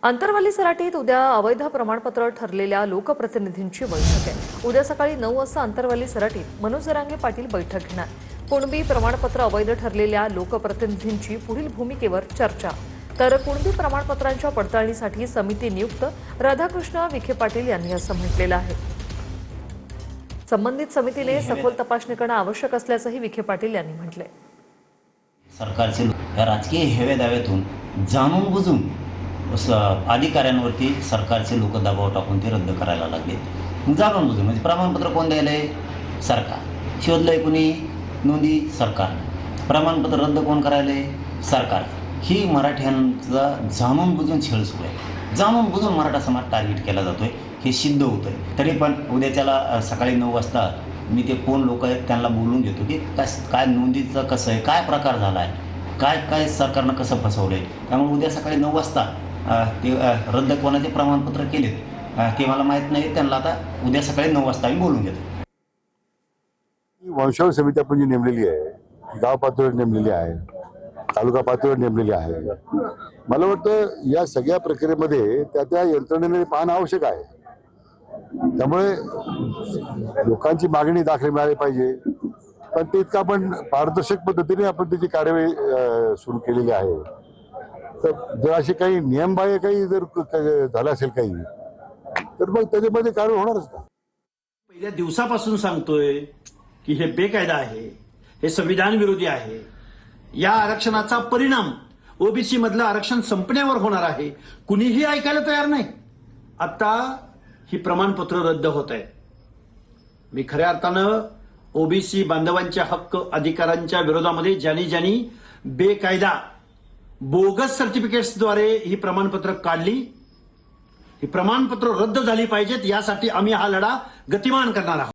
आंतरवाली सराटीत उद्या अवैध प्रमाणपत्र ठरलेल्या लोकप्रतिनिधींची बैठक आहे। उद्या सकाळी 9 वाजता आंतरवाली सराटीत मनोज जरांगे पाटील बैठक घेणार। कुणबी प्रमाणपत्र अवैध ठरलेल्या लोकप्रतिनिधींची पुढील भूमिकेवर चर्चा। तर कुणबी प्रमाणपत्रांच्या पडताळणीसाठी समिती नियुक्त, राधाकृष्ण विखे पाटील यांनी असं म्हटलेलं आहे। संबंधित समितीने सखोल तपासणी करणं आवश्यक असल्याचंही विखे पाटील यांनी म्हटलंय। सरकारचे राजकीय हेवे दाव्यातून जाणून बुजून अधिकाऱ्यांवरती सरकारचे लोक दबाव टाकून ते रद्द करायला लागले। जाणून बुजून म्हणजे प्रमाणपत्र कोण द्यायलंय? सरकार। शोधलंय कुणी? नोंदी सरकार। प्रमाणपत्र रद्द कोण करायलंय? सरकार। ही मराठ्यांचा जाणून बुजून छळ सुरू आहे। जाणून बुजून मराठा समाज टार्गेट केला जातोय, हे सिद्ध होतंय। तरी पण उद्याच्याला सकाळी 9 वाजता मी ते कोण लोक आहेत त्यांना बोलून घेतो की काय नोंदीचं कसं आहे, काय प्रकार झाला आहे, काय सरकारनं कसं फसवलंय। त्यामुळे उद्या सकाळी 9 वाजता ते रद्द कोणाचे प्रमाणपत्र केलेत ते मला माहीत नाही। त्यांना आता उद्या सकाळी 9 वाजता आम्ही बोलून घेतो। वंशावळ समिती आपण जी नेमलेली आहे, गाव पातळीवर नेमलेली आहे, तालुका पातळीवर नेमलेली आहे। मला वाटतं या सगळ्या प्रक्रियेमध्ये त्या यंत्रणेने पाहणं आवश्यक आहे। त्यामुळे लोकांची मागणी दाखल मिळाली पाहिजे, पण ते इतकं आपण पारदर्शक पद्धतीने आपण त्याची कार्यवाही सुरू केलेली आहे। तर जर असे काही नियमबाह्य काही जर झालं असेल काही, तर मग त्याच्यामध्ये कारवाई होणारच का? पहिल्या दिवसापासून सांगतोय की हे बेकायदा आहे, हे संविधान विरोधी आहे। या आरक्षणाचा परिणाम ओबीसी मधलं आरक्षण संपण्यावर होणार आहे। कुणीही ऐकायला तयार नाही। आता ही प्रमाणपत्र रद्द होत आहे। मी खऱ्या अर्थानं ओबीसी बांधवांच्या हक्क अधिकारांच्या विरोधामध्ये ज्यांनी बेकायदा बोगस सर्टिफिकेट्सद्वारे ही प्रमाणपत्र काढली, ही प्रमाणपत्र रद्द झाली पाहिजेत, यासाठी आम्ही हा लढा गतिमान करणार आहोत।